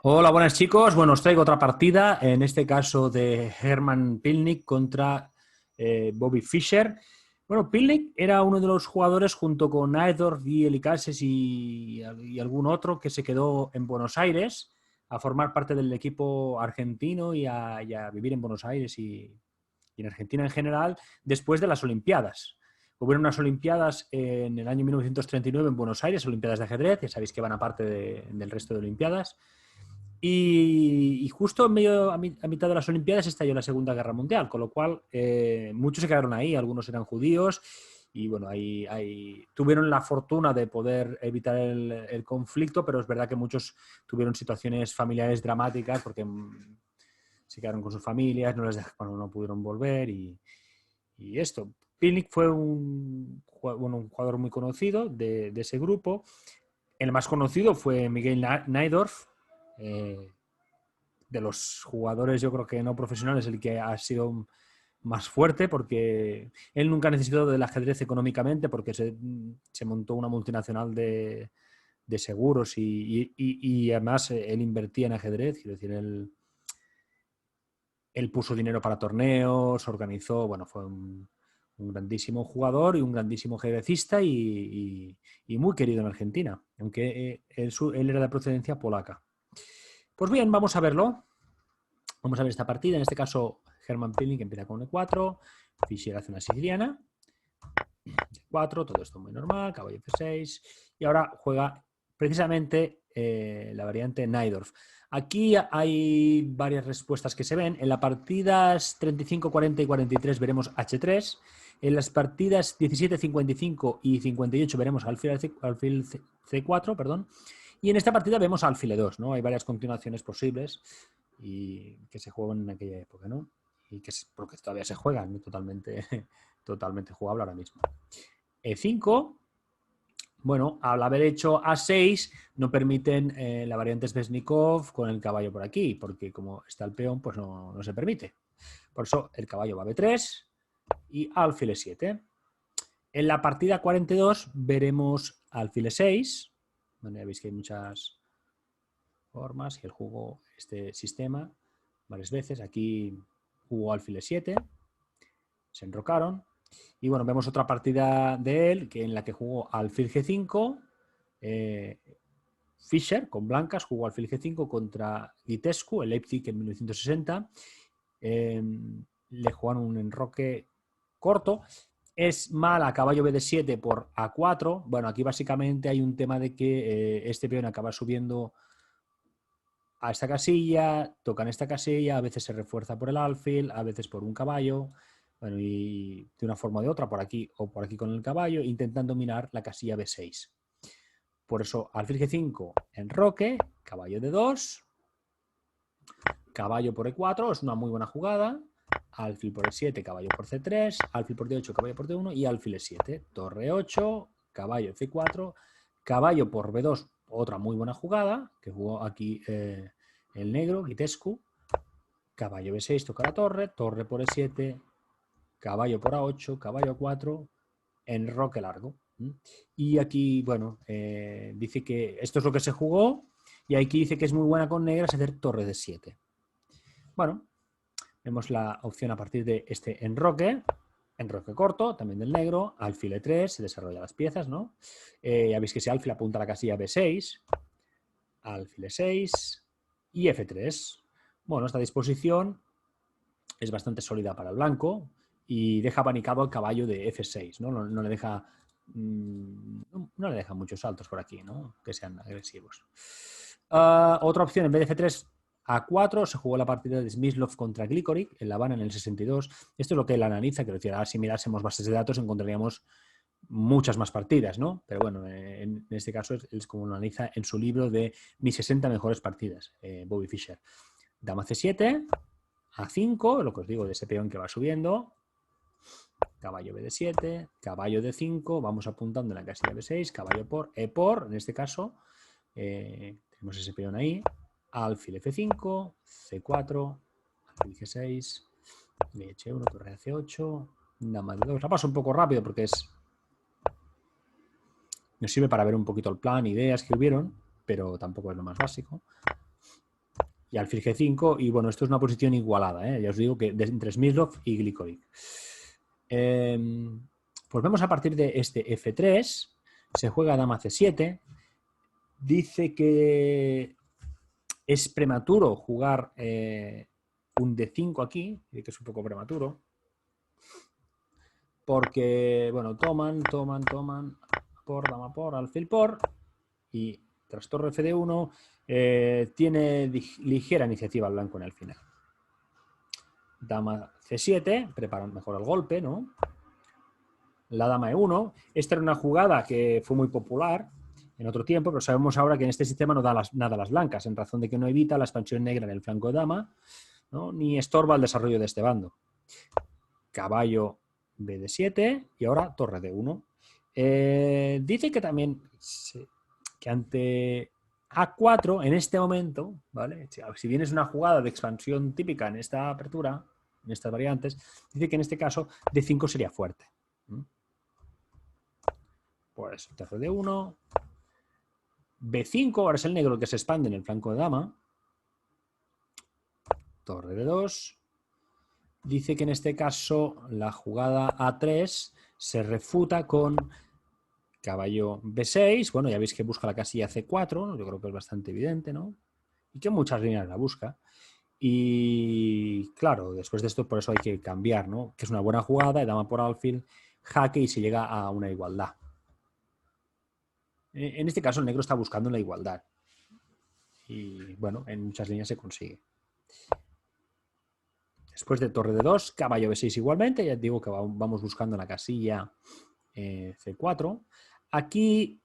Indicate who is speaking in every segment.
Speaker 1: Hola, buenas chicos. Bueno, os traigo otra partida, en este caso de Herman Pilnik contra Bobby Fischer. Bueno, Pilnik era uno de los jugadores junto con Naedorf y Elicases y algún otro que se quedó en Buenos Aires a formar parte del equipo argentino y a vivir en Buenos Aires y en Argentina en general después de las Olimpiadas. Hubieron unas Olimpiadas en el año 1939 en Buenos Aires, Olimpiadas de ajedrez, ya sabéis que van aparte del resto de Olimpiadas. Y justo en medio, a mitad de las Olimpiadas estalló la Segunda Guerra Mundial, con lo cual muchos se quedaron ahí, algunos eran judíos y bueno, ahí tuvieron la fortuna de poder evitar el conflicto, pero es verdad que muchos tuvieron situaciones familiares dramáticas porque se quedaron con sus familias, no les dejaron, no pudieron volver y esto. Pinnick fue un jugador muy conocido de ese grupo. El más conocido fue Miguel Najdorf, eh, de los jugadores, yo creo que no profesionales, el que ha sido más fuerte, porque él nunca ha necesitado del ajedrez económicamente, porque se montó una multinacional de seguros y además él invertía en ajedrez, quiero decir, él puso dinero para torneos, organizó, bueno, fue un grandísimo jugador y un grandísimo ajedrecista y muy querido en Argentina, aunque él era de procedencia polaca. Pues bien, vamos a verlo. Vamos a ver esta partida. En este caso, Herman Pilling que empieza con E4, Fischer hace una siciliana, E4, todo esto muy normal, caballo F6, y ahora juega precisamente la variante Najdorf. Aquí hay varias respuestas que se ven. En las partidas 35, 40 y 43 veremos H3. En las partidas 17, 55 y 58 veremos alfil C4, perdón. Y en esta partida vemos alfil E2, ¿no? Hay varias continuaciones posibles y que se juegan en aquella época, ¿no? Y que es porque todavía se juegan, ¿no? Totalmente jugable ahora mismo. E5, bueno, al haber hecho A6 no permiten la variante Sveshnikov con el caballo por aquí, porque como está el peón, pues no se permite. Por eso el caballo va a B3 y alfil E7. En la partida 42 veremos alfil E6. Bueno, ya veis que hay muchas formas y él jugó este sistema varias veces. Aquí jugó alfil E7, se enrocaron. Y bueno, vemos otra partida de él en la que jugó alfil G5. Fischer con blancas jugó alfil G5 contra Litescu, el Leipzig en 1960. Le jugaron un enroque corto. Es mala caballo BD7 por A4. Bueno, aquí básicamente hay un tema de que este peón acaba subiendo a esta casilla, tocan esta casilla, a veces se refuerza por el alfil, a veces por un caballo, bueno, y de una forma o de otra, por aquí o por aquí con el caballo, intentando minar la casilla B6. Por eso, alfil G5, enroque, caballo D2, caballo por E4, es una muy buena jugada, alfil por E7, caballo por C3, alfil por D8, caballo por D1 y alfil E7, torre 8, caballo C4, caballo por B2, otra muy buena jugada, que jugó aquí el negro, Guitescu, caballo B6, toca la torre, torre por E7, caballo por A8, caballo 4, enroque largo. Y aquí, bueno, dice que esto es lo que se jugó y aquí dice que es muy buena con negras hacer torre de 7. Bueno, vemos la opción a partir de este enroque corto, también del negro, alfil E3, se desarrollan las piezas, ¿no? Ya veis que ese alfil apunta a la casilla B6, alfil E6 y F3. Bueno, esta disposición es bastante sólida para el blanco y deja abanicado al caballo de F6, ¿no? No le deja no le deja muchos saltos por aquí, ¿no? Que sean agresivos. Otra opción, en vez de F3, A4, se jugó la partida de Smyslov contra Gligoric en La Habana en el 62. Esto es lo que él analiza, quiero decir, ahora si mirásemos bases de datos encontraríamos muchas más partidas, ¿no? Pero bueno, en este caso es como lo analiza en su libro de mis 60 mejores partidas, Bobby Fischer. Dama C7, A5, lo que os digo de ese peón que va subiendo, caballo BD7, caballo D5, vamos apuntando en la casilla B6, caballo por E por, en este caso, tenemos ese peón ahí, alfil F5, C4, alfil G6, H1, torre C8, dama D2. La paso un poco rápido porque nos sirve para ver un poquito el plan, ideas que hubieron, pero tampoco es lo más básico. y alfil G5, y bueno, esto es una posición igualada, ¿eh? Ya os digo que entre Smyslov y Glikovic. Pues vemos a partir de este F3, se juega dama C7, dice que es prematuro jugar un D5 aquí, que es un poco prematuro, porque, bueno, toman, por, dama por, alfil por, y tras torre Fd1 tiene ligera iniciativa el blanco en el final. Dama C7, preparan mejor el golpe, ¿no? La dama E1, esta era una jugada que fue muy popular en otro tiempo, pero sabemos ahora que en este sistema no da nada a las blancas, en razón de que no evita la expansión negra en el flanco de dama, ¿no? Ni estorba el desarrollo de este bando. Caballo BD7 y ahora torre D1. Dice que también que ante A4 en este momento, ¿vale? Si bien es una jugada de expansión típica en esta apertura, en estas variantes, dice que en este caso D5 sería fuerte. Pues torre D1, B5, ahora es el negro el que se expande en el flanco de dama, torre D2, dice que en este caso la jugada A3 se refuta con caballo B6, bueno, ya veis que busca la casilla C4, yo creo que es bastante evidente, ¿no? Y que muchas líneas la busca. Y claro, después de esto por eso hay que cambiar, ¿no? Que es una buena jugada, dama por alfil, jaque y se llega a una igualdad. En este caso el negro está buscando la igualdad. Y bueno, en muchas líneas se consigue. Después de torre de 2, caballo B6 igualmente, ya digo que vamos buscando la casilla C4. Aquí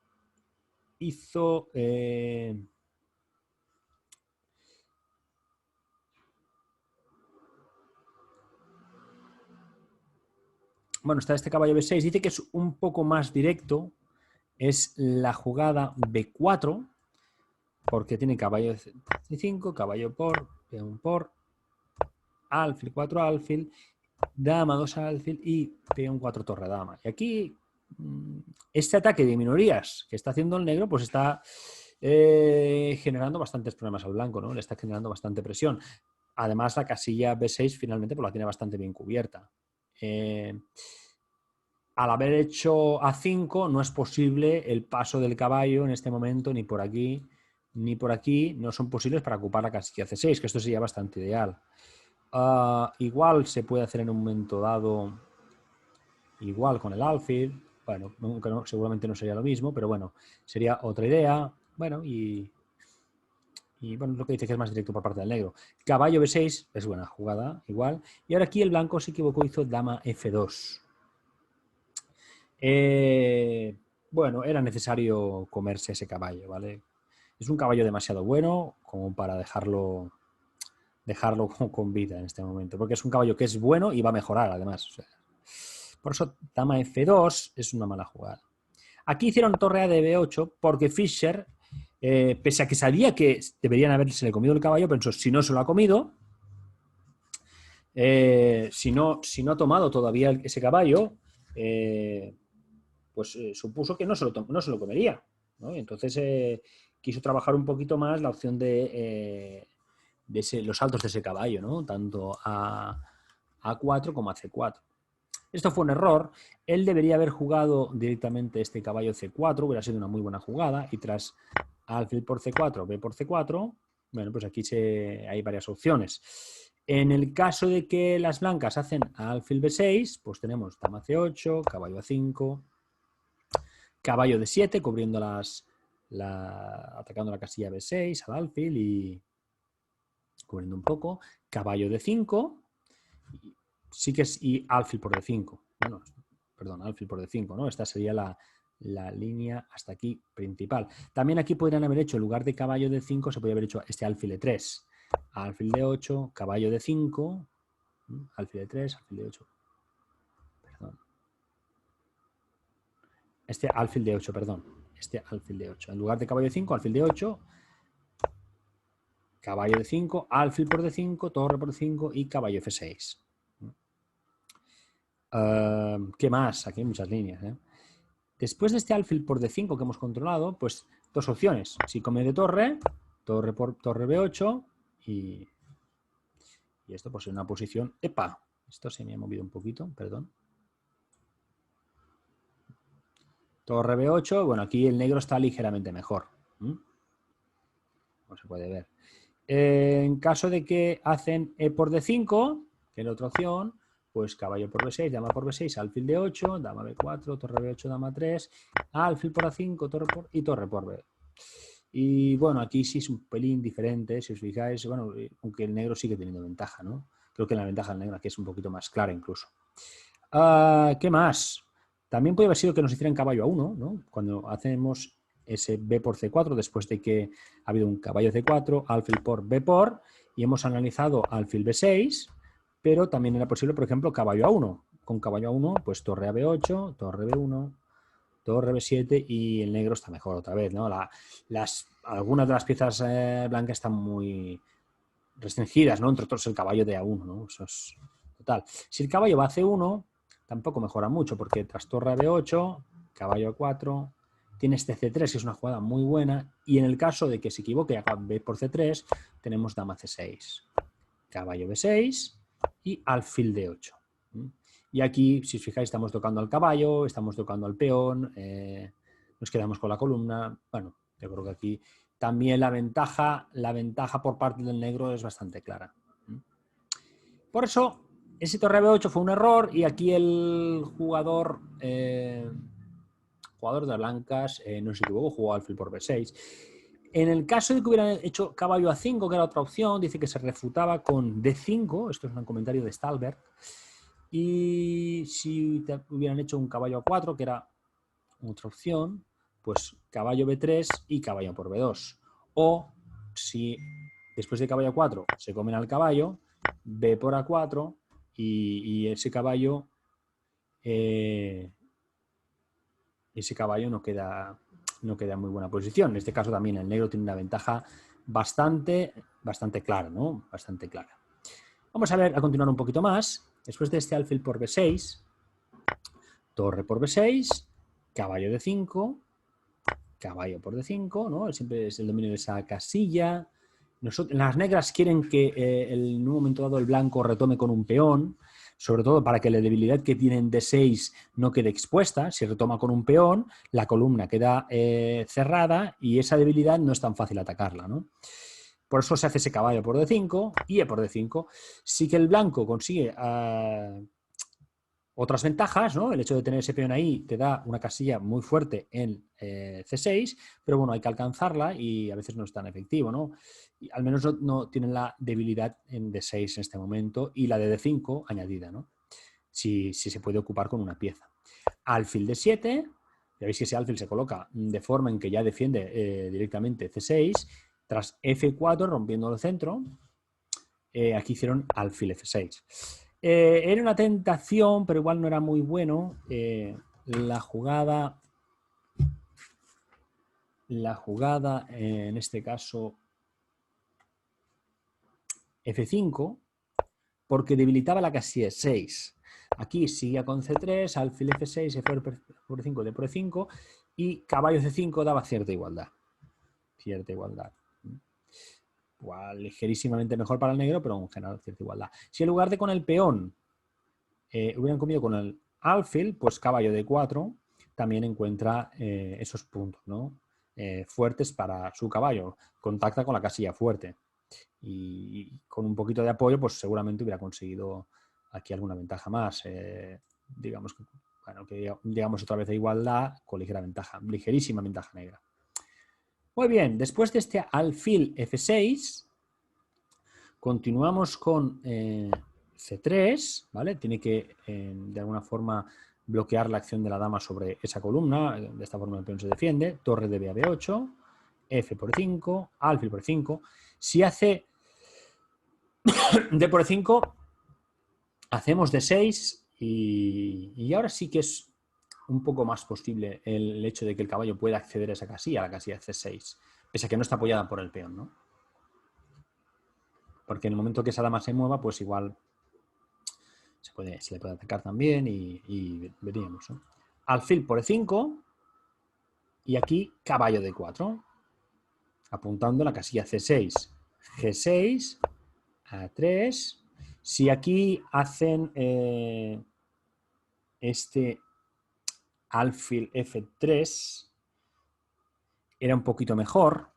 Speaker 1: hizo... bueno, está este caballo B6, dice que es un poco más directo, es la jugada B4, porque tiene caballo C5, caballo por, peón por, alfil 4 alfil, dama 2 alfil y peón 4 torre dama. Y aquí este ataque de minorías que está haciendo el negro pues está generando bastantes problemas al blanco, ¿no? Le está generando bastante presión. Además la casilla B6 finalmente pues la tiene bastante bien cubierta. Al haber hecho A5 no es posible el paso del caballo en este momento ni por aquí ni por aquí, no son posibles para ocupar la casilla C6, que esto sería bastante ideal. Igual se puede hacer en un momento dado igual con el alfil, bueno, seguramente no sería lo mismo, pero bueno, sería otra idea, bueno, y bueno, lo que dice que es más directo por parte del negro. Caballo B6 es buena jugada, igual, y ahora aquí el blanco se equivocó, hizo dama F2. Bueno, era necesario comerse ese caballo, ¿vale? Es un caballo demasiado bueno como para dejarlo con vida en este momento, porque es un caballo que es bueno y va a mejorar además. O sea, por eso dama F2 es una mala jugada. Aquí hicieron torre A de B8 porque Fischer, pese a que sabía que deberían haberse comido el caballo, pensó, si no se lo ha comido, si no ha tomado todavía ese caballo, pues supuso que no se lo comería, ¿no? Entonces quiso trabajar un poquito más la opción de los saltos de ese caballo, ¿no? Tanto a A4 como a C4. Esto fue un error. Él debería haber jugado directamente este caballo C4, hubiera sido una muy buena jugada, y tras alfil por C4, B por C4, bueno, pues aquí hay varias opciones. En el caso de que las blancas hacen alfil B6, pues tenemos dama C8, caballo A5, caballo D7, cubriendo atacando la casilla B6 al alfil y cubriendo un poco, caballo D5, sí que es, y alfil por D5. Bueno, perdón, alfil por D5, ¿no? Esta sería la línea hasta aquí principal. También aquí podrían haber hecho, en lugar de caballo D5, se podría haber hecho este alfil E3. Alfil D8, caballo D5, alfil E3, alfil D8. Perdón. Este alfil D8, perdón. Este alfil D8. En lugar de caballo D5, alfil D8, caballo D5, alfil por D5, torre por D5 y caballo F6. ¿Qué más? Aquí hay muchas líneas. Después de este alfil por D5 que hemos controlado, pues dos opciones. Si come de torre por torre B8 y esto pues en una posición... ¡Epa! Esto se me ha movido un poquito, perdón. Torre B8, bueno, aquí el negro está ligeramente mejor. Como se puede ver. En caso de que hacen E por D5, que es la otra opción, pues caballo por B6, dama por B6, alfil D8, dama B4, torre B8, dama 3, alfil por A5, torre por y torre por B. Y bueno, aquí sí es un pelín diferente, si os fijáis, bueno, aunque el negro sigue teniendo ventaja, ¿no? Creo que la ventaja del negro aquí es un poquito más clara incluso. ¿Qué más? También puede haber sido que nos hicieran caballo A1, ¿no? Cuando hacemos ese B por C4, después de que ha habido un caballo C4, alfil por B por, y hemos analizado alfil B6, pero también era posible, por ejemplo, caballo A1. Con caballo A1, pues torre a B8, torre B1, torre B7 y el negro está mejor otra vez, ¿no? Algunas de las piezas blancas están muy restringidas, ¿no? Entre otros el caballo de A1, ¿no? Eso es total. Si el caballo va a C1, tampoco mejora mucho, porque tras torre a B8, caballo A4, tiene este C3, que es una jugada muy buena, y en el caso de que se equivoque a B por C3, tenemos dama C6, caballo B6 y alfil D8. Y aquí, si os fijáis, estamos tocando al caballo, estamos tocando al peón, nos quedamos con la columna. Bueno, yo creo que aquí también la ventaja por parte del negro es bastante clara. Por eso, ese torre B8 fue un error y aquí el jugador de blancas no se equivocó, jugó alfil por B6. En el caso de que hubieran hecho caballo A5, que era otra opción, dice que se refutaba con D5, esto es un comentario de Stalberg, y si hubieran hecho un caballo A4, que era otra opción, pues caballo B3 y caballo por B2. O si después de caballo A4 se comen al caballo, B por A4 y ese caballo no queda en muy buena posición. En este caso también el negro tiene una ventaja bastante clara, ¿no? Bastante clara. Vamos a continuar un poquito más. Después de este alfil por B6, torre por B6, caballo de 5, caballo por D5, ¿no? Siempre es el dominio de esa casilla. Las negras quieren que en un momento dado el blanco retome con un peón, sobre todo para que la debilidad que tienen D6 no quede expuesta. Si retoma con un peón, la columna queda cerrada y esa debilidad no es tan fácil atacarla, ¿no? Por eso se hace ese caballo por D5 y E por D5. Sí que el blanco consigue otras ventajas, ¿no? El hecho de tener ese peón ahí te da una casilla muy fuerte en C6, pero bueno, hay que alcanzarla y a veces no es tan efectivo, ¿no? Y al menos no tienen la debilidad en D6 en este momento y la de D5 añadida, ¿no? Si se puede ocupar con una pieza. Alfil D7, ya veis que ese alfil se coloca de forma en que ya defiende directamente C6, tras F4 rompiendo el centro, aquí hicieron alfil F6. Era una tentación, pero igual no era muy bueno. La jugada, en este caso, F5, porque debilitaba la casilla 6. Aquí seguía con C3, alfil F6, F por 5, D por 5, y caballo C5 daba cierta igualdad. Igual ligerísimamente mejor para el negro, pero en general cierta igualdad. Si en lugar de con el peón hubieran comido con el alfil, pues caballo de 4 también encuentra esos puntos, ¿no? Fuertes para su caballo. Contacta con la casilla fuerte. Y con un poquito de apoyo, pues seguramente hubiera conseguido aquí alguna ventaja más. Digamos otra vez de igualdad con ligera ventaja, ligerísima ventaja negra. Muy bien, después de este alfil F6, continuamos con C3, ¿vale? Tiene que, de alguna forma, bloquear la acción de la dama sobre esa columna. De esta forma el peón se defiende. Torre de B a B8, F por 5, alfil por 5. Si hace D por 5, hacemos D6 y ahora sí que es un poco más posible el hecho de que el caballo pueda acceder a esa casilla, a la casilla C6, pese a que no está apoyada por el peón, ¿no? Porque en el momento que esa dama se mueva, pues igual se le puede atacar también y veríamos, ¿no? Alfil por E5 y aquí caballo de 4, apuntando la casilla C6. G6, A3. Si aquí hacen este alfil F3, era un poquito mejor.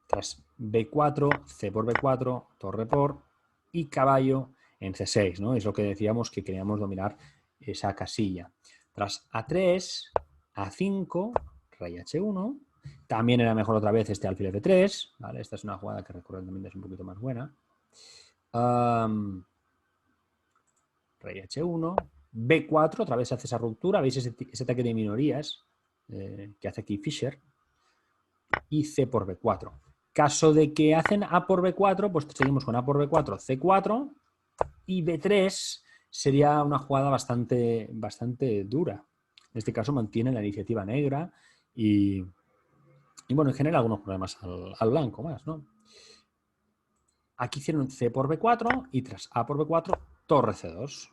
Speaker 1: Tras B4, C por B4, torre por y caballo en C6, ¿no? Es lo que decíamos que queríamos dominar esa casilla. Tras A3, A5, rey H1. También era mejor otra vez este alfil F3, ¿vale? Esta es una jugada que recurrentemente es un poquito más buena. Rey H1, B4, otra vez hace esa ruptura, ¿veis ese ataque de minorías que hace aquí Fischer? Y C por B4. Caso de que hacen A por B4, pues seguimos con A por B4, C4 y B3 sería una jugada bastante dura. En este caso mantiene la iniciativa negra y bueno, genera algunos problemas al blanco más, ¿no? Aquí hicieron C por B4 y tras A por B4, torre C2.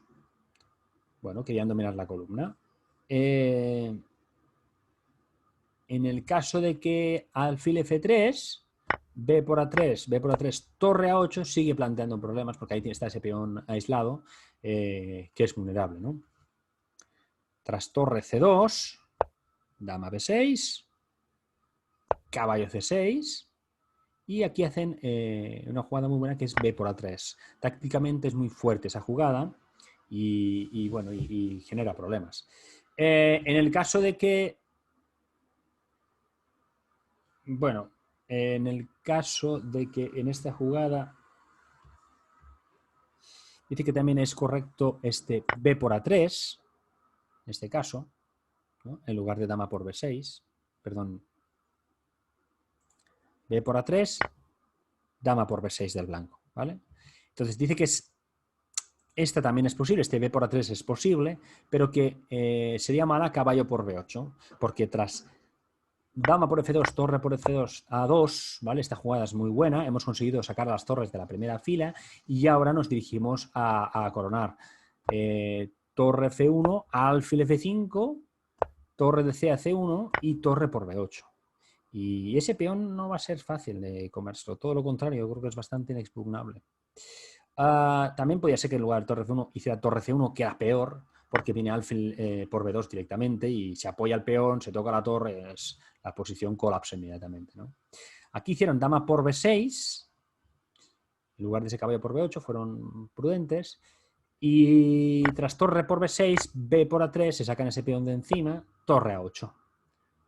Speaker 1: Bueno, querían dominar la columna. En el caso de que alfil F3, B por A3, torre A8, sigue planteando problemas porque ahí está ese peón aislado que es vulnerable, ¿no? Tras torre C2, dama B6, caballo C6 y aquí hacen una jugada muy buena que es B por A3. Tácticamente es muy fuerte esa jugada y bueno, y genera problemas. En el caso de que bueno, en el caso de que en esta jugada dice que también es correcto este B por A3, en este caso, ¿no? En lugar de dama por B6, perdón, B por A3, dama por B6 del blanco, ¿vale? Entonces dice que esta también es posible, este B por A3 es posible, pero que sería mala caballo por B8, porque tras dama por F2, torre por F2, A2, ¿vale? Esta jugada es muy buena, hemos conseguido sacar las torres de la primera fila y ahora nos dirigimos a coronar. Torre F1, alfil F5, torre de C a C1 y torre por B8. Y ese peón no va a ser fácil de comérselo, todo lo contrario, yo creo que es bastante inexpugnable. También podría ser que en lugar de torre C1 hiciera torre C1, que era peor, porque viene alfil por B2 directamente y se apoya el peón, se toca la torre, la posición colapsa inmediatamente, ¿no? Aquí hicieron dama por B6, en lugar de ese caballo por B8, fueron prudentes. Y tras torre por B6, B por A3, se sacan ese peón de encima, torre A8.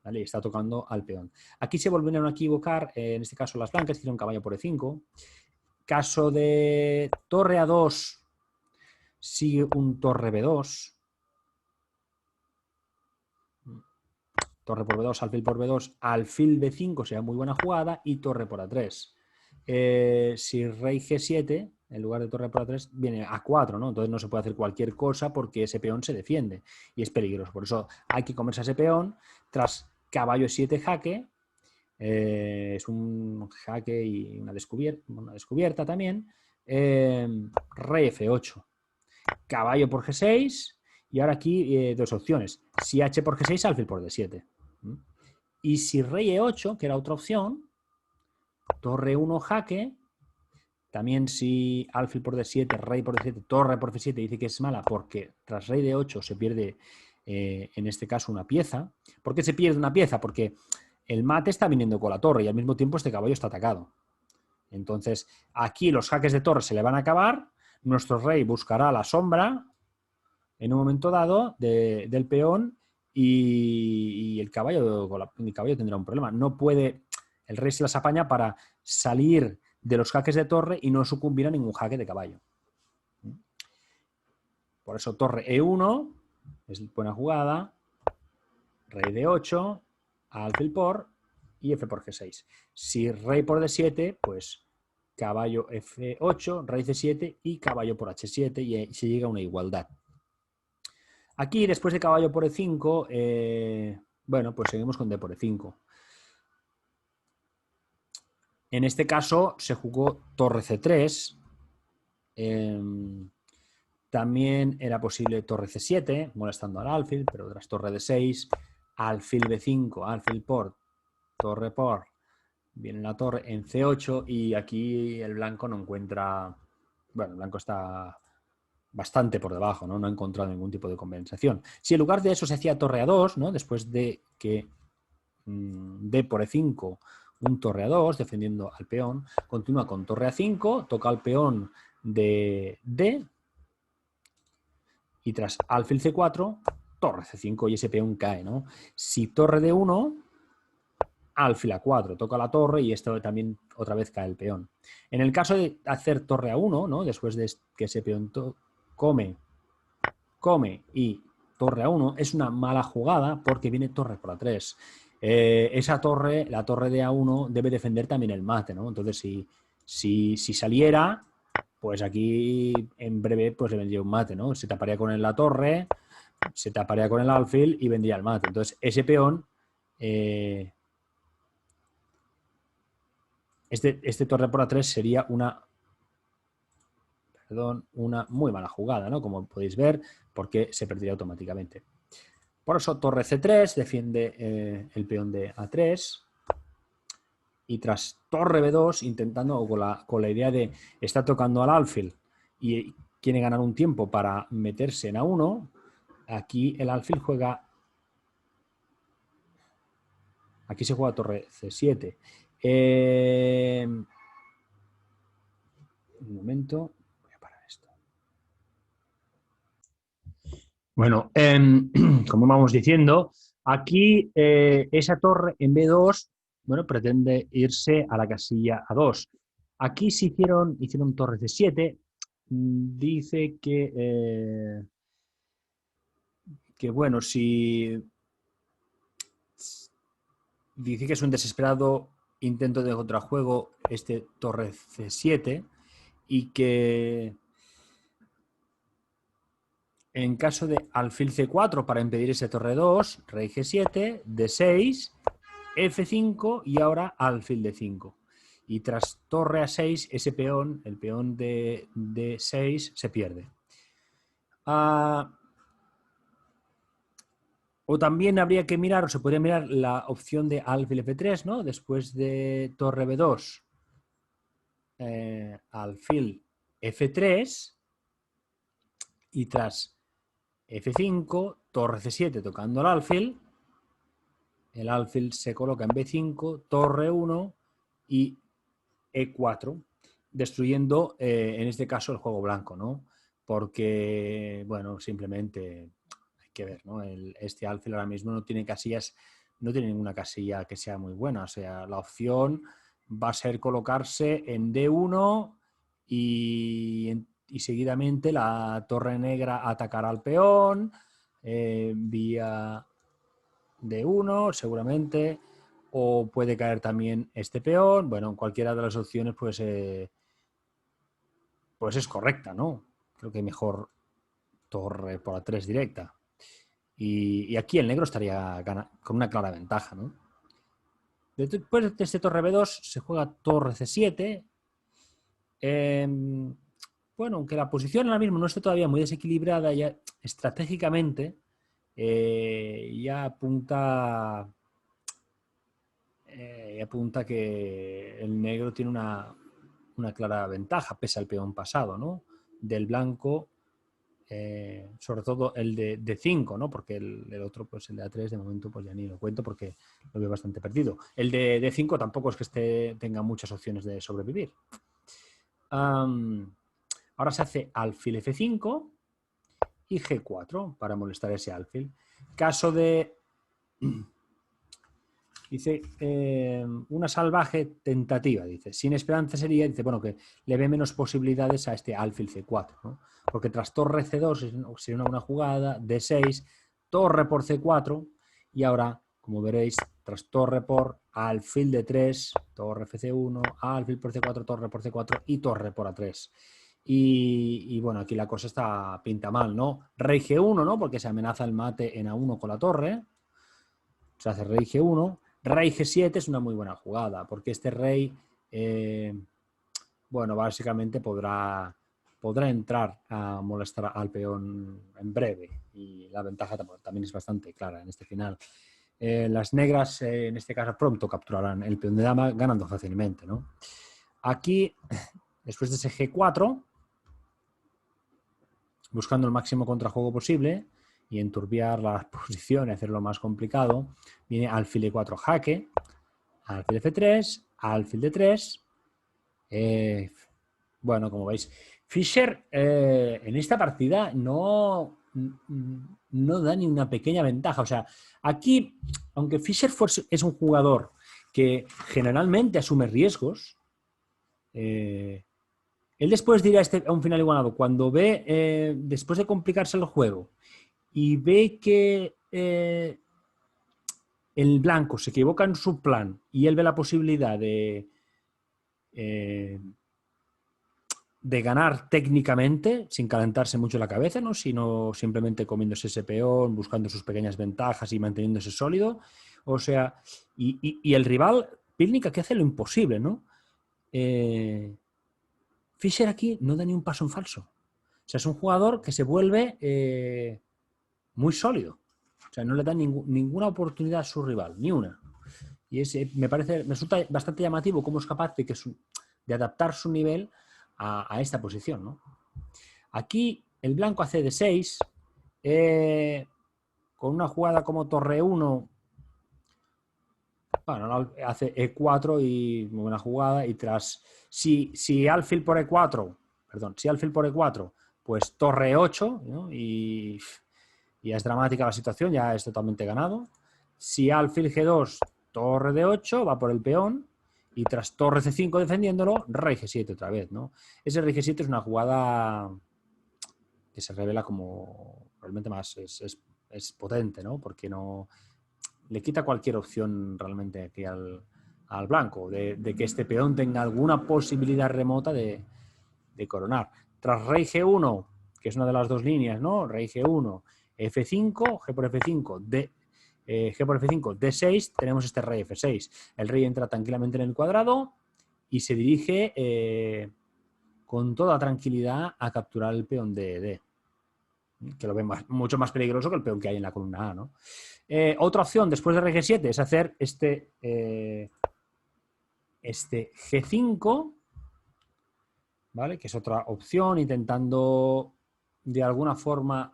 Speaker 1: ¿Vale? Y está tocando al peón. Aquí se volvieron a equivocar, en este caso las blancas hicieron caballo por E5. Caso de torre A2, sigue un torre B2. Torre por B2, alfil por B2, alfil B5 sería muy buena jugada y torre por A3. Si rey G7, en lugar de torre por A3, viene A4, ¿no? Entonces no se puede hacer cualquier cosa porque ese peón se defiende y es peligroso. Por eso hay que comerse a ese peón. Tras caballo 7 jaque, es un jaque y una descubierta también. Rey F8, caballo por G6 y ahora aquí dos opciones. Si H por G6, alfil por D7. Y si rey E8, que era otra opción, torre 1 jaque, también si alfil por D7, rey por D7, torre por F7, dice que es mala porque tras rey D8 se pierde, en este caso, una pieza. ¿Por qué se pierde una pieza? Porque el mate está viniendo con la torre y al mismo tiempo este caballo está atacado. Entonces, aquí los jaques de torre se le van a acabar, nuestro rey buscará la sombra en un momento dado del peón y el caballo tendrá un problema. No puede, el rey se las apaña para salir de los jaques de torre y no sucumbir a ningún jaque de caballo. Por eso torre E1 es buena jugada, rey D8, alfil por y F por G6. Si rey por D7, pues caballo F8, rey C7 y caballo por H7 y se llega a una igualdad. Aquí, después de caballo por E5, bueno, pues seguimos con D por E5. En este caso se jugó torre C3. También era posible torre C7, molestando al alfil, pero tras torre D6, alfil B5, alfil por, torre por, Viene la torre en C8 y aquí el blanco no encuentra... Bueno, el blanco está bastante por debajo, ¿no? No ha encontrado ningún tipo de compensación. Si en lugar de eso se hacía torre A2, ¿no? Después de que D por E5, un torre A2, defendiendo al peón, continúa con torre A5, toca al peón de D y tras alfil C4, torre C5 y ese peón cae, ¿no? Si torre D1, alfil A4, toca la torre y esto también otra vez cae el peón. En el caso de hacer torre A1, ¿no? Después de que ese peón come y torre A1, es una mala jugada porque viene torre por A3. Esa torre, la torre de A1, debe defender también el mate, ¿no? Entonces, si saliera, pues aquí en breve pues le vendría un mate, ¿no? Se taparía con la torre, se taparía con el alfil y vendría el mate. Entonces, ese peón, este torre por A3 sería una muy mala jugada, ¿no? Como podéis ver, porque se perdería automáticamente. Por eso torre C3 defiende el peón de A3 y tras torre B2 intentando con la idea de está tocando al alfil y quiere ganar un tiempo para meterse en A1, aquí el alfil juega, aquí se juega torre C7. Un momento, voy a parar esto. Bueno, como vamos diciendo, aquí esa torre en B2, bueno, pretende irse a la casilla A2. Aquí se hicieron torre C7, dice que bueno, si dice que es un desesperado intento de contrajuego este torre C7 y que en caso de alfil C4 para impedir ese torre 2, rey G7, D6, F5 y ahora alfil D5. Y tras torre A6, ese peón, el peón de D6, se pierde. O también habría que mirar, o se podría mirar la opción de alfil F3, ¿no? Después de torre B2, alfil F3 y tras F5, torre C7 tocando al alfil, el alfil se coloca en B5, torre 1 y E4, destruyendo en este caso el juego blanco, ¿no? Porque, bueno, simplemente hay que ver, ¿no? Este alfil ahora mismo no tiene casillas, no tiene ninguna casilla que sea muy buena, o sea, la opción va a ser colocarse en D1 y seguidamente la torre negra atacará al peón vía D1 seguramente, o puede caer también este peón. Bueno, cualquiera de las opciones pues es correcta, ¿no? Creo que mejor torre por A3 directa. Y aquí el negro estaría con una clara ventaja, ¿no? Después de este torre B2 se juega torre C7. Bueno, aunque la posición ahora mismo no esté todavía muy desequilibrada, ya estratégicamente ya apunta que el negro tiene una clara ventaja, pese al peón pasado, ¿no? Del blanco, sobre todo el de 5, ¿no? Porque el otro, pues el de A3, de momento, pues ya ni lo cuento porque lo veo bastante perdido. El de 5 tampoco es que tenga muchas opciones de sobrevivir. Ahora se hace alfil F5 y G4 para molestar ese alfil. Caso de... Dice, una salvaje tentativa, dice. Sin esperanza sería, dice, bueno, que le ve menos posibilidades a este alfil C4, ¿no? Porque tras torre C2 sería una buena jugada, D6, torre por C4, y ahora, como veréis, tras torre por alfil D3, torre FC1, alfil por C4, torre por C4 y torre por A3. Y bueno, aquí la cosa pinta mal, ¿no? Rey G1, ¿no? Porque se amenaza el mate en A1 con la torre. Se hace rey G1. Rey G7 es una muy buena jugada, porque este rey, bueno, básicamente podrá entrar a molestar al peón en breve. Y la ventaja también es bastante clara en este final. Las negras, en este caso, pronto capturarán el peón de dama ganando fácilmente, ¿no? Aquí, después de ese G4, buscando el máximo contrajuego posible y enturbiar la posición y hacerlo más complicado, viene alfil E4 jaque, alfil F3, alfil D3. Bueno, como veis, Fischer en esta partida no da ni una pequeña ventaja. O sea, aquí, aunque Fischer es un jugador que generalmente asume riesgos, él después dirá a un final igualado, cuando ve, después de complicarse el juego, y ve que el blanco se equivoca en su plan y él ve la posibilidad de ganar técnicamente, sin calentarse mucho la cabeza, ¿no? Sino simplemente comiéndose ese peón, buscando sus pequeñas ventajas y manteniéndose sólido. O sea, y el rival, Pílnica, que hace lo imposible, ¿no? Fischer aquí no da ni un paso en falso. O sea, es un jugador que se vuelve muy sólido. O sea, no le da ninguna oportunidad a su rival, ni una. Y me resulta bastante llamativo cómo es capaz de adaptar su nivel a esta posición, ¿no? Aquí el blanco hace D6, con una jugada como torre 1, bueno, hace E4 y muy buena jugada, y si alfil por E4, perdón, si alfil por E4, pues torre 8, ¿no? Y ya es dramática la situación, ya es totalmente ganado. Si alfil G2, torre D8, va por el peón, y tras torre C5 defendiéndolo, rey G7 otra vez, ¿no? Ese rey G7 es una jugada que se revela como realmente más es potente, ¿no? Porque no le quita cualquier opción realmente aquí al blanco, de que este peón tenga alguna posibilidad remota de coronar. Tras rey G1, que es una de las dos líneas, ¿no? Rey G1, F5, G por F5, G por F5, D6, tenemos este rey F6. El rey entra tranquilamente en el cuadrado y se dirige con toda tranquilidad a capturar el peón de D, que lo ve mucho más peligroso que el peón que hay en la columna A, ¿no? Otra opción después de rey G7 es hacer este G5, ¿vale? Que es otra opción, intentando de alguna forma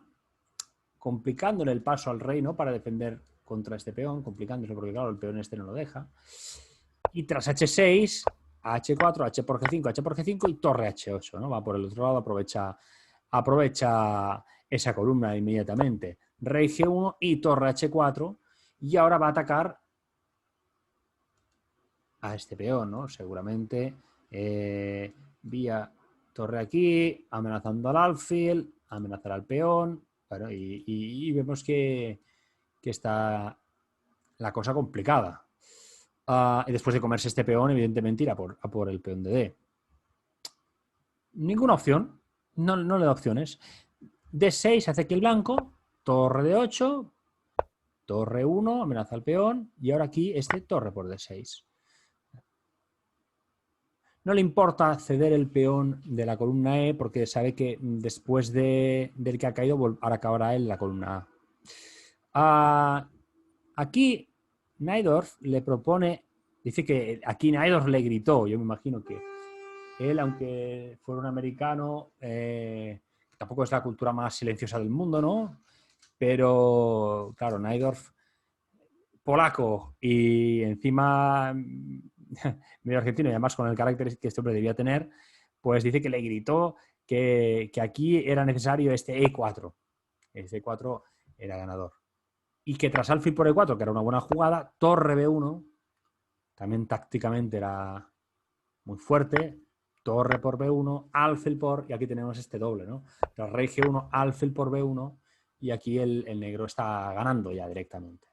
Speaker 1: complicándole el paso al rey, ¿no? Para defender contra este peón, complicándose porque claro, el peón este no lo deja. Y tras H6, H4, H por G5, H por G5 y torre H8, ¿no? Va por el otro lado, aprovecha esa columna inmediatamente. Rey G1 y torre H4, y ahora va a atacar a este peón, ¿no? Seguramente vía torre aquí, amenazando al alfil, amenazar al peón, bueno, y vemos que está la cosa complicada. Y después de comerse este peón, evidentemente irá a por el peón de D. Ninguna opción, no le da opciones. D6 hace que el blanco, torre de 8, torre 1, amenaza al peón, y ahora aquí este torre por D6. No le importa ceder el peón de la columna E porque sabe que después del que ha caído ahora acabará en la columna A. Aquí Najdorf le propone, dice que aquí Najdorf le gritó, yo me imagino que él, aunque fuera un americano, tampoco es la cultura más silenciosa del mundo, ¿no? Pero, claro, Najdorf, polaco y encima medio argentino y además con el carácter que este hombre debía tener, pues dice que le gritó que aquí era necesario este E4. Este E4 era ganador. Y que tras alfil por E4, que era una buena jugada, torre B1, también tácticamente era muy fuerte, torre por B1, alfil por, y aquí tenemos este doble, ¿no? Tras rey G1, alfil por B1, y aquí el negro está ganando ya directamente.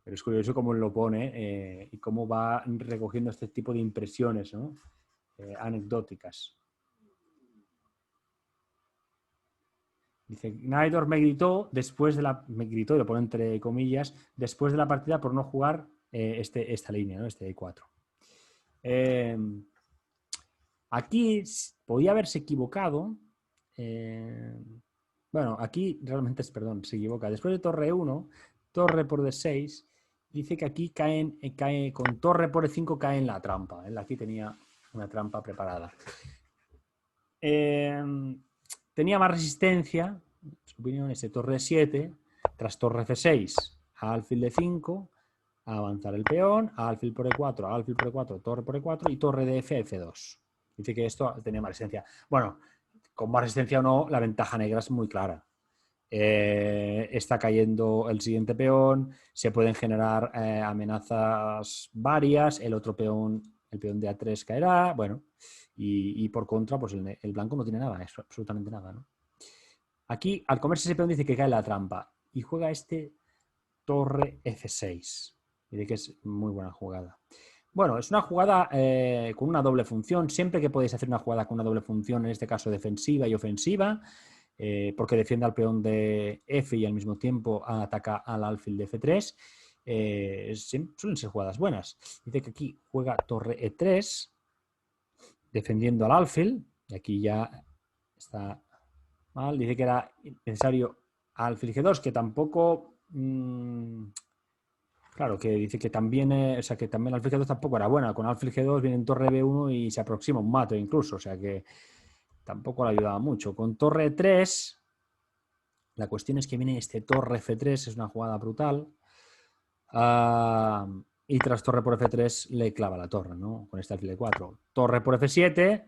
Speaker 1: Pero es curioso cómo lo pone y cómo va recogiendo este tipo de impresiones, ¿no? Anecdóticas. Dice, Najdorf me gritó después de me gritó, y lo pone entre comillas, después de la partida por no jugar esta línea, ¿no? Este E4. Aquí podía haberse equivocado. Bueno, aquí realmente perdón, se equivoca. Después de torre 1, torre por D6, dice que aquí cae con torre por E5 cae en la trampa. Él aquí tenía una trampa preparada. Tenía más resistencia, en su opinión, este torre E7, tras torre F6 a alfil D5, a avanzar el peón, a alfil por E4, a alfil por E4, torre por E4 y torre de F a F2. Dice que esto tenía más resistencia. Bueno, con más resistencia o no, la ventaja negra es muy clara. Está cayendo el siguiente peón, se pueden generar amenazas varias, el otro peón, el peón de A3 caerá, bueno, y por contra, pues el blanco no tiene nada, absolutamente nada, ¿no? Aquí, al comerse ese peón, dice que cae la trampa y juega este torre F6. Dice que es muy buena jugada. Bueno, es una jugada con una doble función. Siempre que podéis hacer una jugada con una doble función, en este caso defensiva y ofensiva, porque defiende al peón de F y al mismo tiempo ataca al alfil de F3, suelen ser jugadas buenas. Dice que aquí juega torre E3, defendiendo al alfil, y aquí ya está mal. Dice que era necesario alfil G2, que tampoco... claro, que dice que también, o sea, que también alfil G2 tampoco era buena. Con alfil G2 viene en torre B1 y se aproxima un mate incluso, o sea que tampoco le ayudaba mucho. Con torre 3, la cuestión es que viene este torre F3, es una jugada brutal. Y tras torre por F3 le clava la torre, ¿no? Con este alfil E4. Torre por F7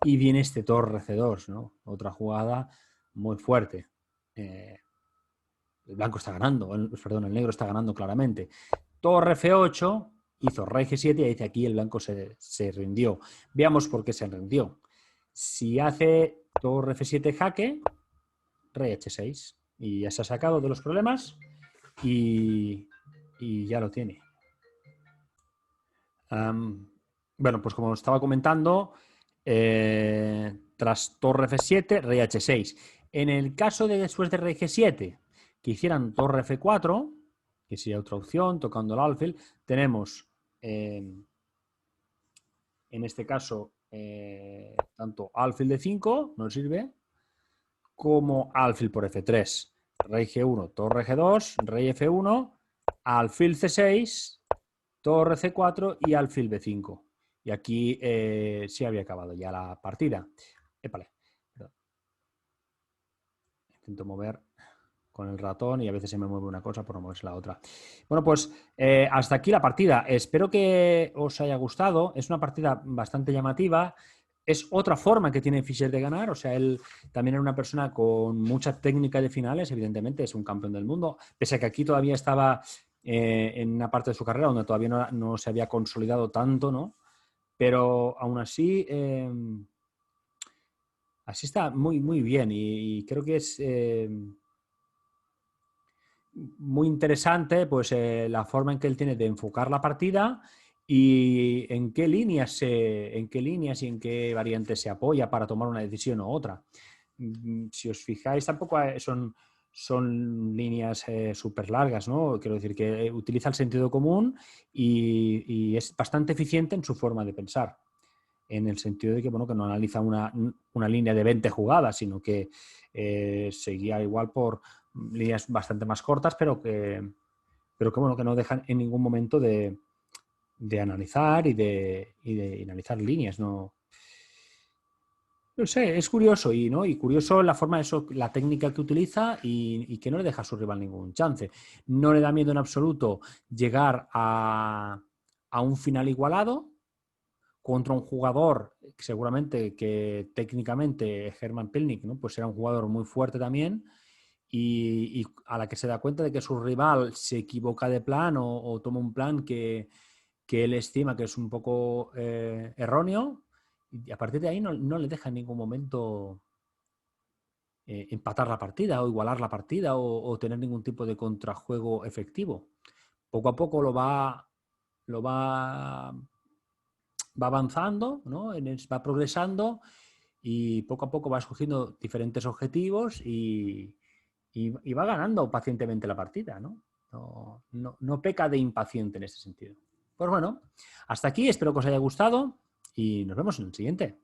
Speaker 1: y viene este torre C2, ¿no? Otra jugada muy fuerte. El blanco está ganando, perdón, el negro está ganando claramente. Torre F8, hizo rey G7 y dice aquí el blanco se rindió. Veamos por qué se rindió. Si hace torre F7 jaque, rey H6 y ya se ha sacado de los problemas y ya lo tiene. Bueno, pues como estaba comentando, tras torre F7, rey H6. En el caso de después de rey G7, que hicieran torre F4, que sería otra opción, tocando el alfil, tenemos en este caso tanto alfil de 5, no sirve, como alfil por F3. Rey G1, torre G2, rey F1, alfil C6, torre C4 y alfil B5. Y aquí sí había acabado ya la partida. Épale. Intento mover con el ratón y a veces se me mueve una cosa por no moverse la otra. Bueno, pues hasta aquí la partida. Espero que os haya gustado. Es una partida bastante llamativa. Es otra forma que tiene Fischer de ganar. O sea, él también era una persona con mucha técnica de finales. Evidentemente, es un campeón del mundo. Pese a que aquí todavía estaba en una parte de su carrera donde todavía no se había consolidado tanto, ¿no? Pero aún así... así está muy, muy bien y creo que es muy interesante pues, la forma en que él tiene de enfocar la partida y en qué líneas y en qué variantes se apoya para tomar una decisión u otra. Si os fijáis, tampoco son líneas súper largas, ¿no? Quiero decir que utiliza el sentido común y es bastante eficiente en su forma de pensar. En el sentido de que, bueno, que no analiza una línea de 20 jugadas, sino que se guía igual por líneas bastante más cortas, pero que bueno, que no dejan en ningún momento de analizar y de analizar líneas, ¿no? No sé, es curioso y curioso la forma de eso, la técnica que utiliza y que no le deja a su rival ningún chance. No le da miedo en absoluto llegar a un final igualado contra un jugador seguramente que técnicamente Hermann Pilnik, ¿no? Pues era un jugador muy fuerte también y a la que se da cuenta de que su rival se equivoca de plan o toma un plan que él estima que es un poco erróneo y a partir de ahí no le deja en ningún momento empatar la partida o igualar la partida o tener ningún tipo de contrajuego efectivo. Poco a poco lo va avanzando, ¿no? Va progresando y poco a poco va escogiendo diferentes objetivos y va ganando pacientemente la partida, ¿no? No peca de impaciente en ese sentido. Pues bueno, hasta aquí, espero que os haya gustado y nos vemos en el siguiente.